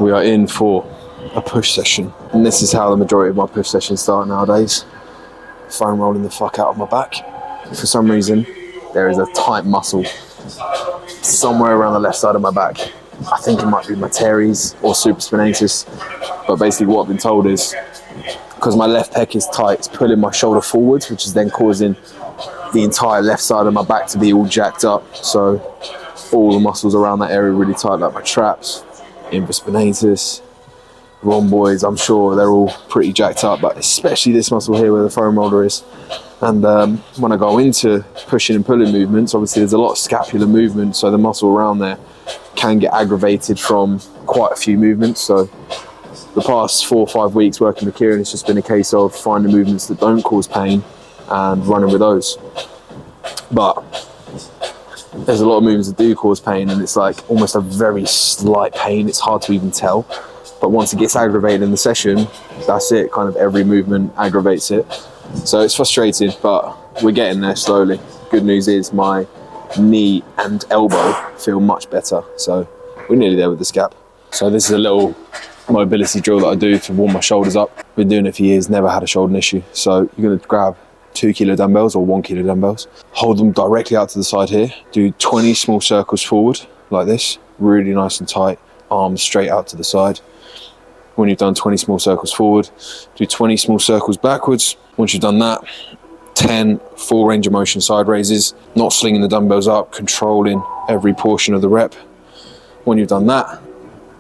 We are in for a push session, and this is how the majority of my push sessions start nowadays. Foam rolling the fuck out of my back. For some reason, there is a tight muscle somewhere around the left side of my back. I think it might be my teres or supraspinatus, but basically what I've been told is because my left pec is tight, it's pulling my shoulder forwards, which is then causing the entire left side of my back to be all jacked up. So all the muscles around that area are really tight, like my traps, infraspinatus, rhomboids. I'm sure they're all pretty jacked up, but especially this muscle here where the foam roller is. And when I go into pushing and pulling movements, obviously there's a lot of scapular movement, so the muscle around there can get aggravated from quite a few movements. So the past 4 or 5 weeks working with Kieran, it's just been a case of finding movements that don't cause pain and running with those. But there's a lot of movements that do cause pain, and it's like almost a very slight pain. It's hard to even tell. But once it gets aggravated in the session, that's it. Kind of every movement aggravates it. So it's frustrating, but we're getting there slowly. Good news is my knee and elbow feel much better. So we're nearly there with the scap. So this is a little mobility drill that I do to warm my shoulders up. Been doing it for years, never had a shoulder issue. So you're gonna grab 2 kilo dumbbells or 1 kilo dumbbells, hold them directly out to the side here, do 20 small circles forward like this, really nice and tight, arms straight out to the side. When you've done 20 small circles forward, do 20 small circles backwards. Once you've done that, 10 full range of motion side raises, not slinging the dumbbells up, controlling every portion of the rep. When you've done that,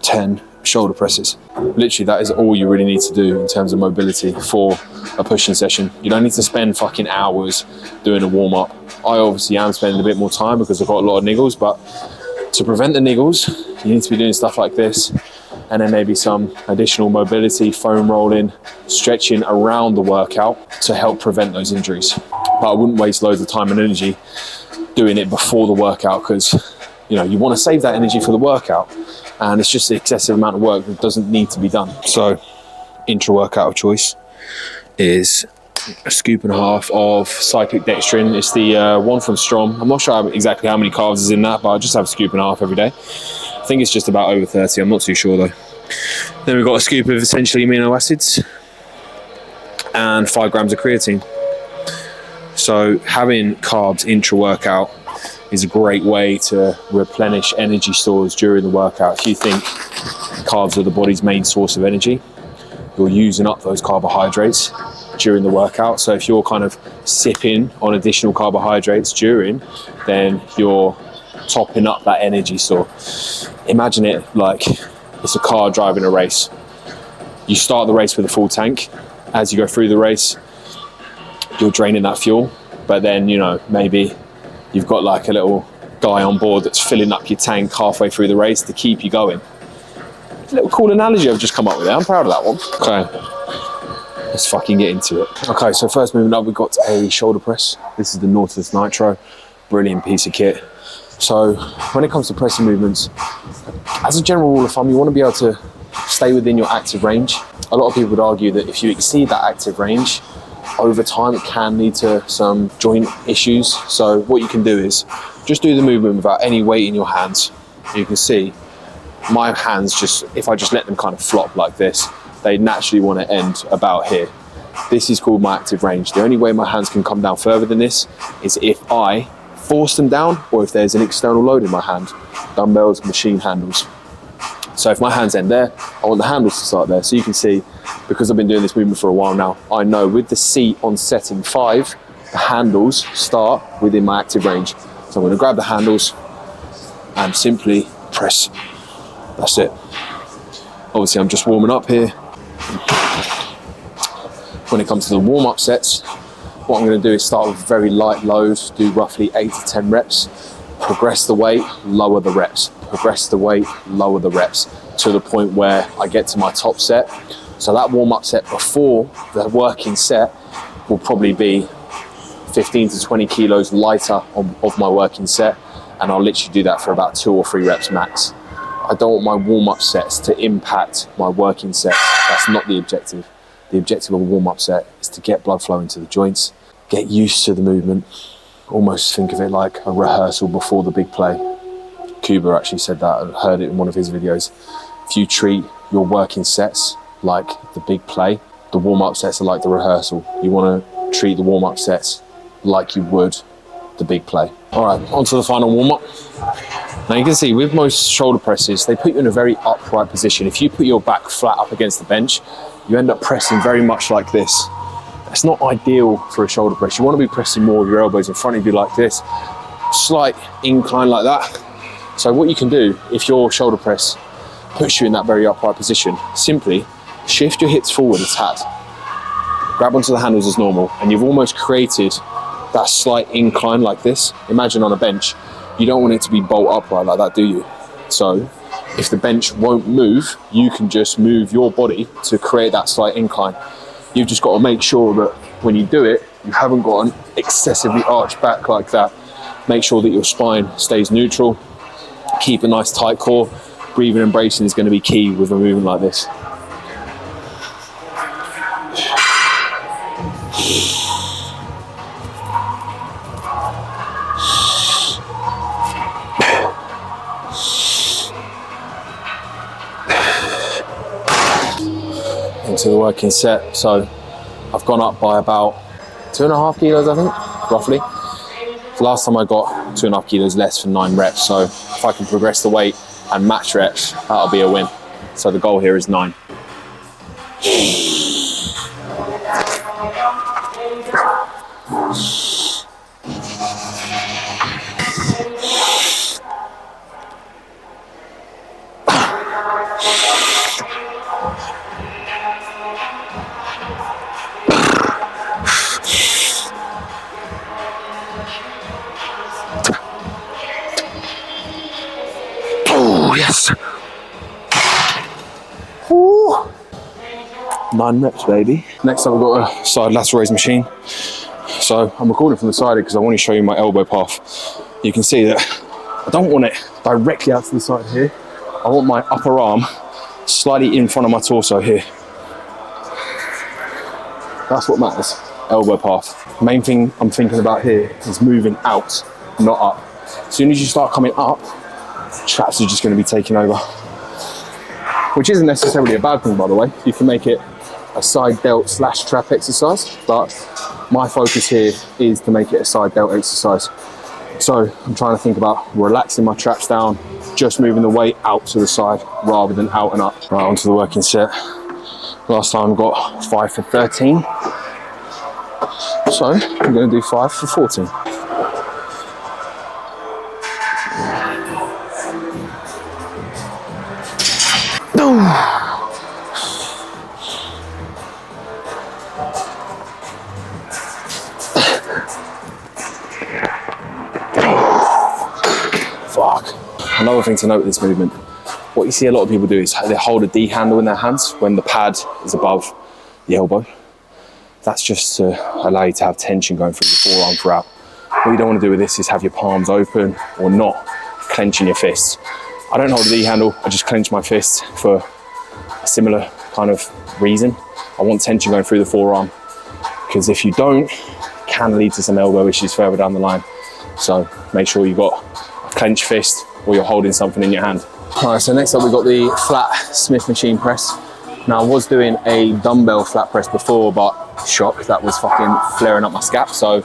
10 shoulder presses. Literally, that is all you really need to do in terms of mobility for a pushing session. You don't need to spend fucking hours doing a warm up. I obviously am spending a bit more time because I've got a lot of niggles, but to prevent the niggles, you need to be doing stuff like this, and then maybe some additional mobility, foam rolling, stretching around the workout to help prevent those injuries. But I wouldn't waste loads of time and energy doing it before the workout, because you know, you want to save that energy for the workout, and it's just the excessive amount of work that doesn't need to be done. So intra-workout of choice is a scoop and a half of cyclic dextrin. It's the one from Strom. I'm not sure exactly how many carbs is in that, but I just have a scoop and a half every day. I think it's just about over 30. I'm not too sure though. Then we've got a scoop of essentially amino acids and 5 grams of creatine. So having carbs intra-workout is a great way to replenish energy stores during the workout. If you think carbs are the body's main source of energy, you're using up those carbohydrates during the workout. So if you're kind of sipping on additional carbohydrates during, then you're topping up that energy store. Imagine it like it's a car driving a race. You start the race with a full tank. As you go through the race, you're draining that fuel, but then, you know, maybe you've got like a little guy on board that's filling up your tank halfway through the race to keep you going. A little cool analogy I've just come up with there. I'm proud of that one. Okay, let's fucking get into it. Okay, so first movement up, we've got a shoulder press. This is the Nautilus Nitro. Brilliant piece of kit. So when it comes to pressing movements, as a general rule of thumb, you want to be able to stay within your active range. A lot of people would argue that if you exceed that active range, over time it can lead to some joint issues. So what you can do is just do the movement without any weight in your hands. You can see my hands, just if I just let them kind of flop like this, they naturally want to end about here. This is called my active range. The only way my hands can come down further than this is if I force them down, or if there's an external load in my hand, dumbbells, machine handles. So if my hands end there, I want the handles to start there. So you can see, because I've been doing this movement for a while now, I know with the seat on setting 5, the handles start within my active range. So I'm going to grab the handles and simply press. That's it. Obviously I'm just warming up here. When it comes to the warm-up sets, what I'm going to do is start with a very light load, do roughly 8 to 10 reps, progress the weight, lower the reps, progress the weight, lower the reps, to the point where I get to my top set. So that warm-up set before the working set will probably be 15 to 20 kilos lighter of my working set, and I'll literally do that for about 2 or 3 reps max. I don't want my warm-up sets to impact my working sets. That's not the objective. The objective of a warm-up set is to get blood flow into the joints, get used to the movement, almost think of it like a rehearsal before the big play. Kuba actually said that, I heard it in one of his videos. if you treat your working sets like the big play, the warm-up sets are like the rehearsal. You want to treat the warm-up sets like you would the big play. All right, on to the final warm-up. Now you can see with most shoulder presses, they put you in a very upright position. If you put your back flat up against the bench, you end up pressing very much like this. It's not ideal for a shoulder press. You want to be pressing more of your elbows in front of you like this, slight incline like that. So what you can do, if your shoulder press puts you in that very upright position, simply shift your hips forward a tad, grab onto the handles as normal, and you've almost created that slight incline like this. Imagine on a bench, you don't want it to be bolt upright like that, do you? So if the bench won't move, you can just move your body to create that slight incline. You've just got to make sure that when you do it, you haven't got an excessively arched back like that. Make sure that your spine stays neutral. Keep a nice tight core. Breathing and bracing is going to be key with a movement like this. Into the working set. So I've gone up by about 2.5 kilos, I think, roughly. Last time I got 2.5 kilos less for 9 reps. So if I can progress the weight and match reps, that'll be a win. So the goal here is 9. Oh, yes. Ooh. 9 reps, baby. Next up, we've got a side lateral raise machine. So I'm recording from the side because I want to show you my elbow path. You can see that I don't want it directly out to the side here. I want my upper arm slightly in front of my torso here. That's what matters, elbow path. Main thing I'm thinking about here is moving out, not up. As soon as you start coming up, traps are just going to be taking over. Which isn't necessarily a bad thing, by the way. You can make it a side delt / trap exercise, but my focus here is to make it a side delt exercise. So I'm trying to think about relaxing my traps down, just moving the weight out to the side rather than out and up. Right, onto the working set. Last time I got 5 for 13. So I'm going to do 5 for 14. Fuck. Another thing to note with this movement, what you see a lot of people do is they hold a D handle in their hands when the pad is above the elbow. That's just to allow you to have tension going through the forearm throughout. What you don't want to do with this is have your palms open or not clenching your fists. I don't hold a D handle, I just clench my fists for a similar kind of reason. I want tension going through the forearm, because if you don't, it can lead to some elbow issues further down the line. So make sure you've got a clenched fist or you're holding something in your hand. All right, so next up we've got the flat Smith machine press. Now I was doing a dumbbell flat press before, but shock, that was fucking flaring up my scap. So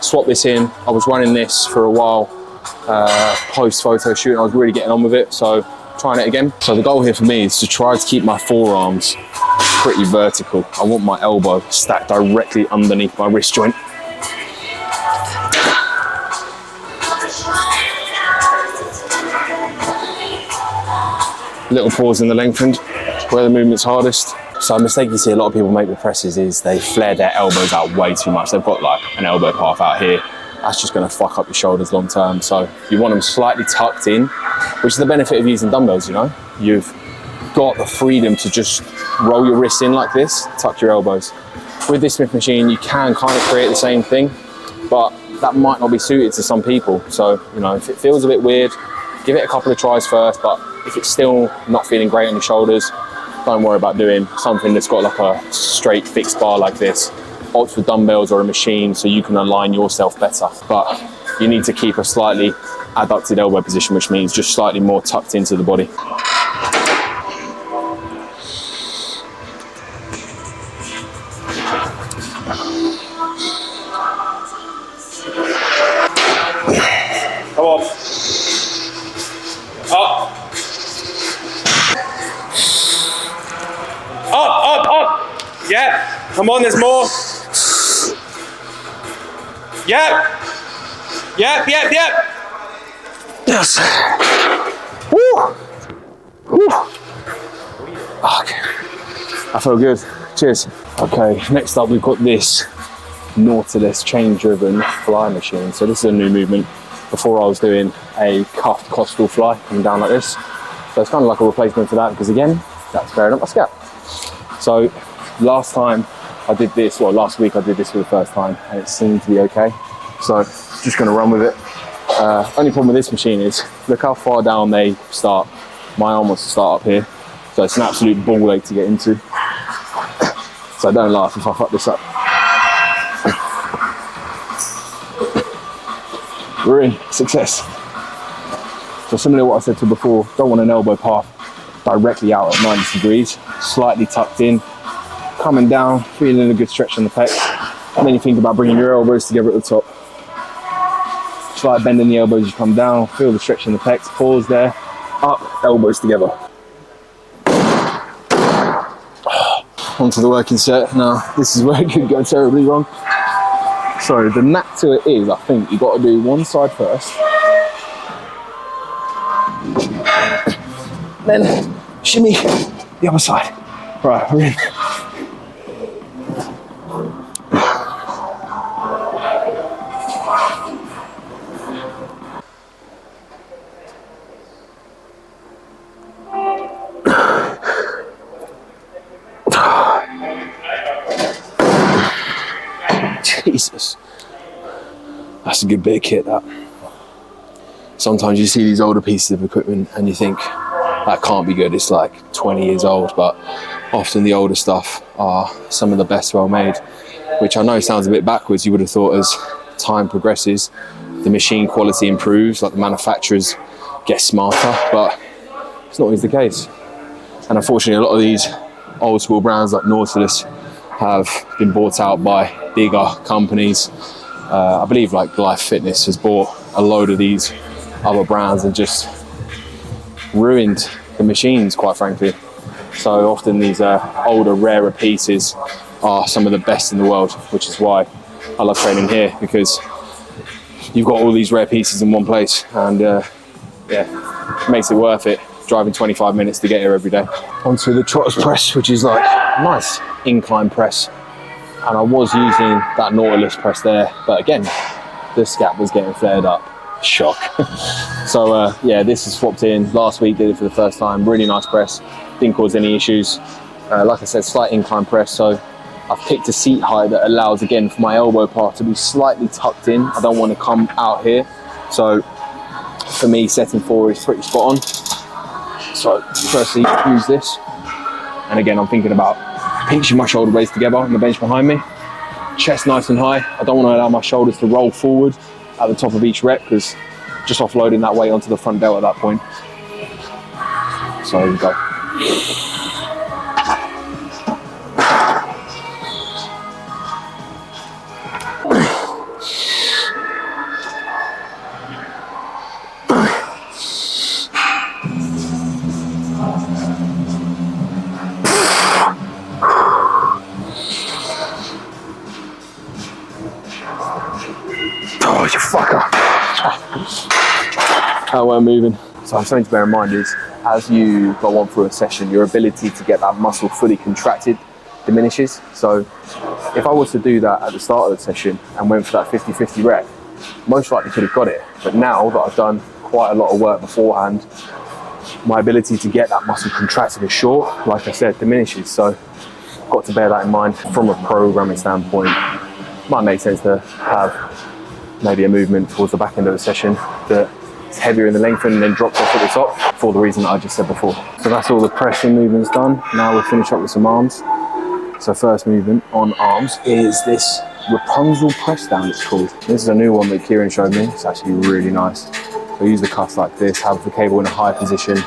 swap this in. I was running this for a while, post photo shoot, and I was really getting on with it. So trying it again. So the goal here for me is to try to keep my forearms pretty vertical. I want my elbow stacked directly underneath my wrist joint. Little pause in the lengthened, where the movement's hardest. So a mistake you see a lot of people make with presses is they flare their elbows out way too much. They've got like an elbow path out here. That's just going to fuck up your shoulders long term. So you want them slightly tucked in, which is the benefit of using dumbbells, you know? You've got the freedom to just roll your wrists in like this, tuck your elbows. With this Smith machine, you can kind of create the same thing, but that might not be suited to some people. So, you know, if it feels a bit weird, give it a couple of tries first, but if it's still not feeling great on your shoulders, don't worry about doing something that's got like a straight fixed bar like this. Opt for dumbbells or a machine so you can align yourself better. But you need to keep a slightly adducted elbow position, which means just slightly more tucked into the body. Yep. Come on, there's more. Yep. Yep, yep, yep. Yes. Woo. Woo. Okay. I feel good. Cheers. Okay, next up we've got this Nautilus chain-driven fly machine. So this is a new movement. Before I was doing a cuffed costal fly coming down like this. So it's kind of like a replacement for that because again, that's bearing up my scap. So last time I did this, well last week I did this for the first time and it seemed to be okay. So just gonna run with it. Only problem with this machine is, look how far down they start. My arm wants to start up here. So it's an absolute ball ache to get into. So don't laugh if I fuck this up. We're in, success. So similar to what I said to before, don't want an elbow path directly out at 90 degrees, slightly tucked in, coming down, feeling a good stretch on the pecs. And then you think about bringing your elbows together at the top. Slight bend in the elbows, you come down, feel the stretch in the pecs, pause there, up, elbows together. Onto the working set. Now, this is where it could go terribly wrong. So the knack to it is, I think you got to do one side first. Then shimmy the other side. Right, we're in. Jesus, that's a good bit of kit, that. Sometimes you see these older pieces of equipment and you think, that can't be good, it's like 20 years old, but often the older stuff are some of the best well made, which I know sounds a bit backwards. You would have thought as time progresses, the machine quality improves, like the manufacturers get smarter, but it's not always the case. And unfortunately, a lot of these old school brands like Nautilus have been bought out by bigger companies. I believe like Life Fitness has bought a load of these other brands and just ruined the machines, quite frankly. So often these older, rarer pieces are some of the best in the world, which is why I love training here, because you've got all these rare pieces in one place, and yeah, it makes it worth it, driving 25 minutes to get here every day. Onto the trotter's press, which is like a nice incline press. And I was using that Nautilus press there, but again, the scap was getting flared up. Shock. So yeah, this is swapped in. Last week did it for the first time. Really nice press. Didn't cause any issues. Like I said, slight incline press. So I've picked a seat height that allows, again, for my elbow part to be slightly tucked in. I don't want to come out here. So for me, setting forward is pretty spot on. So firstly, use this. And again, I'm thinking about pinching my shoulder blades together on the bench behind me. Chest nice and high. I don't want to allow my shoulders to roll forward at the top of each rep, because just offloading that weight onto the front delt at that point. So here we go. Oh, you fucker. How we're moving. So something to bear in mind is, as you go on through a session, your ability to get that muscle fully contracted diminishes. So if I was to do that at the start of the session and went for that 50-50 rep, most likely could have got it. But now that I've done quite a lot of work beforehand, my ability to get that muscle contracted and short, like I said, diminishes. So I've got to bear that in mind from a programming standpoint. Might make sense to have maybe a movement towards the back end of the session that is heavier in the length and then drops off at the top, for the reason that I just said before. So that's all the pressing movements done. Now we'll finish up with some arms. So first movement on arms is this Rapunzel press down, it's called. This is a new one that Kieran showed me. It's actually really nice. So use the cuffs like this, have the cable in a high position,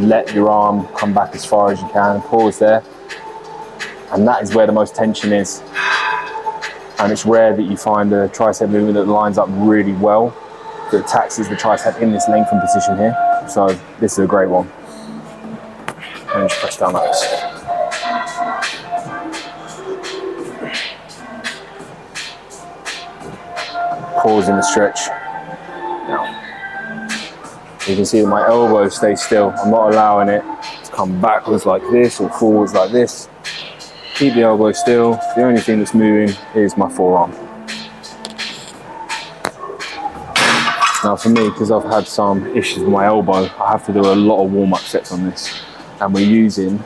let your arm come back as far as you can, pause there. And that is where the most tension is. And it's rare that you find a tricep movement that lines up really well, that taxes the tricep in this lengthened position here. So this is a great one. And just press down like this. causing the stretch. Now, you can see that my elbow stays still. I'm not allowing it to come backwards like this or forwards like this. Keep the elbow still. The only thing that's moving is my forearm. Now for me, because I've had some issues with my elbow, I have to do a lot of warm-up sets on this. And we're using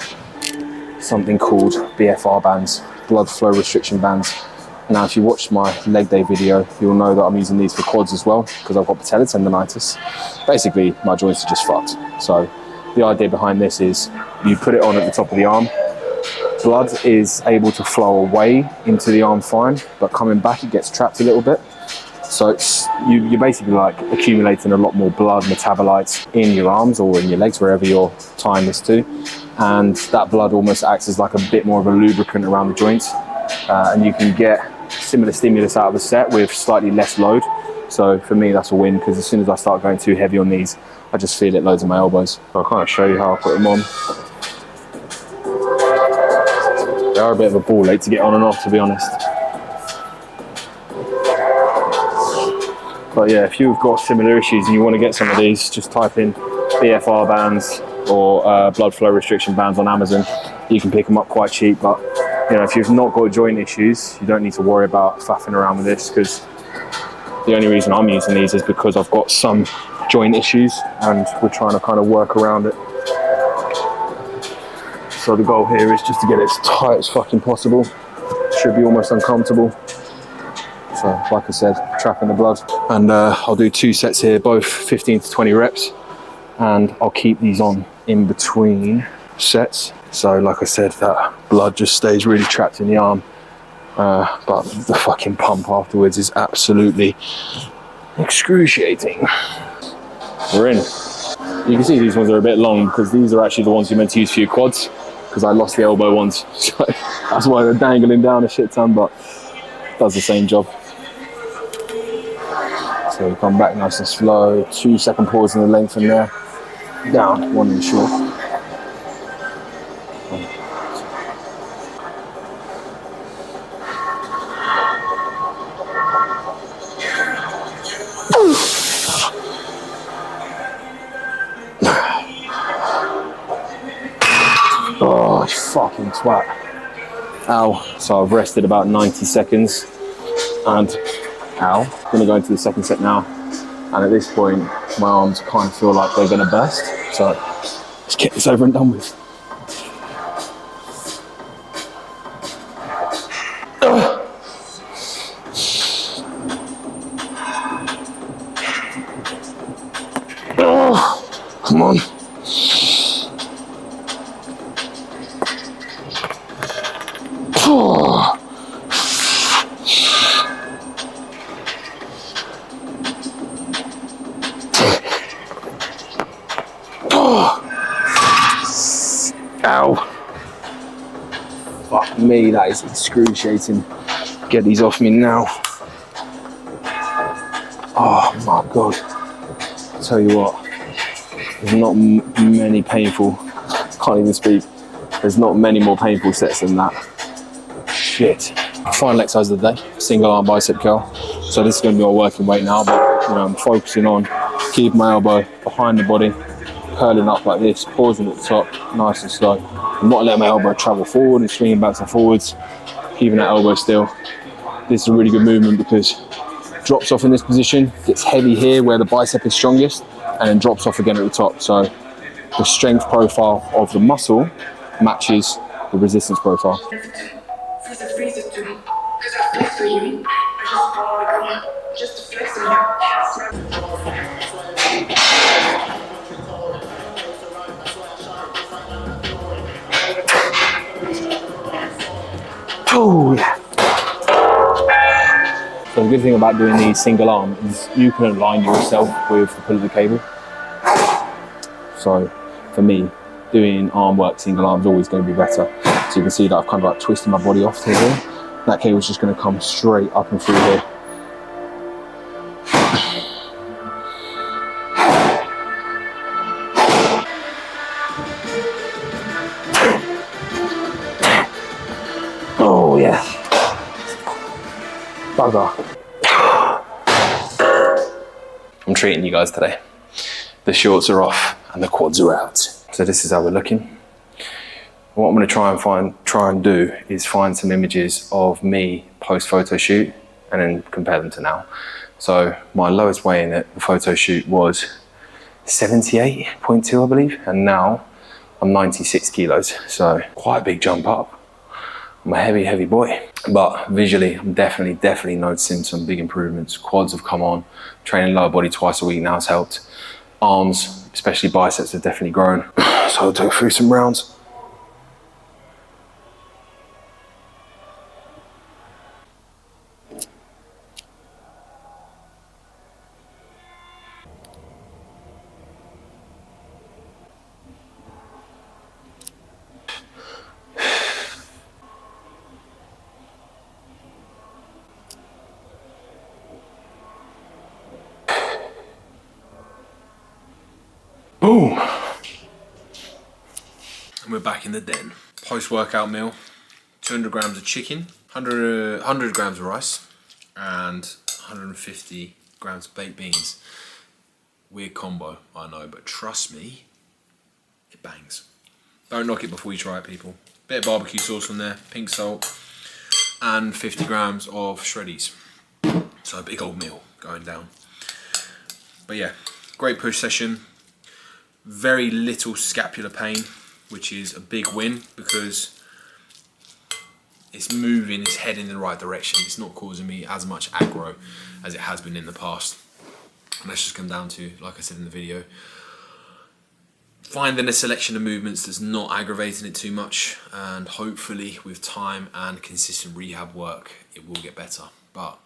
something called BFR bands, blood flow restriction bands. Now, if you watched my leg day video, you'll know that I'm using these for quads as well, because I've got patellar tendonitis. Basically, my joints are just fucked. So the idea behind this is you put it on at the top of the arm. Blood is able to flow away into the arm fine, but coming back, it gets trapped a little bit. So you're basically like accumulating a lot more blood metabolites in your arms or in your legs, wherever you're tying this to. And that blood almost acts as like a bit more of a lubricant around the joints. And you can get similar stimulus out of the set with slightly less load. So for me, that's a win, because as soon as I start going too heavy on these, I just feel it loads in my elbows. So I can't show you how I put them on. They are a bit of a ball ache to get on and off, to be honest. But yeah, if you've got similar issues and you want to get some of these, just type in BFR bands or blood flow restriction bands on Amazon. You can pick them up quite cheap, but you know, if you've not got joint issues, you don't need to worry about faffing around with this, because the only reason I'm using these is because I've got some joint issues and we're trying to kind of work around it. So the goal here is just to get it as tight as fucking possible. Should be almost uncomfortable. So like I said, trapping the blood. And I'll do 2 sets here, both 15 to 20 reps. And I'll keep these on in between sets. So like I said, that blood just stays really trapped in the arm. But the fucking pump afterwards is absolutely excruciating. We're in. You can see these ones are a bit long, because these are actually the ones you're meant to use for your quads, because I lost the elbow ones. So that's why they're dangling down a shit ton, but does the same job. So we come back nice and slow, 2-second pause in the length in there. Down, 1 in short. Oh, you fucking twat. Ow. So I've rested about 90 seconds and ow. I'm gonna go into the second set now. And at this point, my arms kind of feel like they're gonna burst. So let's get this over and done with. Come on. Ow. Fuck me, that is excruciating. Get these off me now. Oh my God. I'll tell you what, there's not many painful, can't even speak. There's not many more painful sets than that. Shit. Final exercise of the day, single arm bicep curl. So this is going to be my working weight now, but you know, I'm focusing on keeping my elbow behind the body, curling up like this, pausing at the top, nice and slow. I'm not letting my elbow travel forward and swinging back and forwards, keeping that elbow still. This is a really good movement because it drops off in this position, gets heavy here where the bicep is strongest, and then drops off again at the top. So the strength profile of the muscle matches the resistance profile. Oh yeah. So the good thing about doing these single arm is you can align yourself with the pull of the cable. So for me, doing arm work single arm is always going to be better. So you can see that I've kind of like twisted my body off to here. That cable's just going to come straight up and through here. Oh yeah. Bugger. treating you guys today. The shorts are off and the quads are out. So this is how we're looking. What I'm going to try and do is find some images of me post photo shoot and then compare them to now. So my lowest weigh-in at the photo shoot was 78.2, I believe, and now I'm 96 kilos. So quite a big jump up. I'm a heavy boy, but visually I'm definitely noticing some big improvements. Quads have come on, training lower body twice a week now has helped. Arms, especially biceps, have definitely grown. So I'll go through some rounds. Boom! And we're back in the den. Post-workout meal, 200 grams of chicken, 100 grams of rice, and 150 grams of baked beans. Weird combo, I know, but trust me, it bangs. Don't knock it before you try it, people. Bit of barbecue sauce on there, pink salt, and 50 grams of shreddies. So a big old meal going down. But yeah, great push session. Very little scapular pain, which is a big win because it's moving its head in the right direction. It's not causing me as much aggro as it has been in the past. And that's just come down to, like I said in the video, finding a selection of movements that's not aggravating it too much, and hopefully with time and consistent rehab work it will get better. But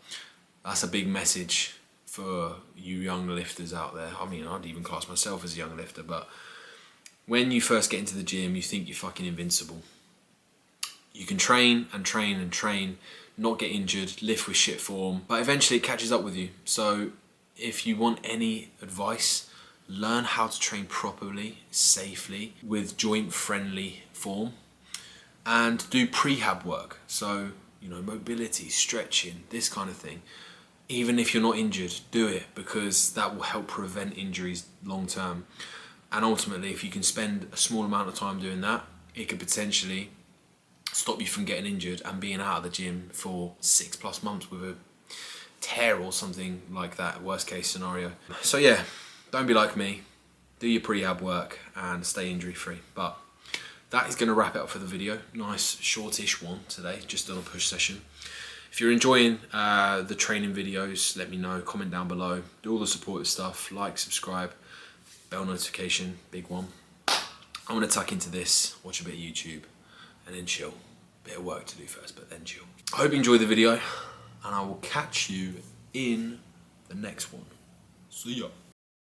that's a big message for you young lifters out there. I mean, I'd even class myself as a young lifter, but when you first get into the gym, you think you're fucking invincible. You can train and train and train, not get injured, lift with shit form, but eventually it catches up with you. So if you want any advice, learn how to train properly, safely, with joint-friendly form, and do prehab work. So, you know, mobility, stretching, this kind of thing. Even if you're not injured, do it, because that will help prevent injuries long term. And ultimately, if you can spend a small amount of time doing that, it could potentially stop you from getting injured and being out of the gym for 6+ months with a tear or something like that, worst case scenario. So yeah, don't be like me, do your prehab work and stay injury free. But that is going to wrap it up for the video. Nice shortish one today, just done a push session. If you're enjoying the training videos, let me know, comment down below, do all the supportive stuff, like, subscribe, bell notification, big one. I'm going to tuck into this, watch a bit of YouTube, and then chill. Bit of work to do first, but then chill. I hope you enjoyed the video, and I will catch you in the next one. See ya.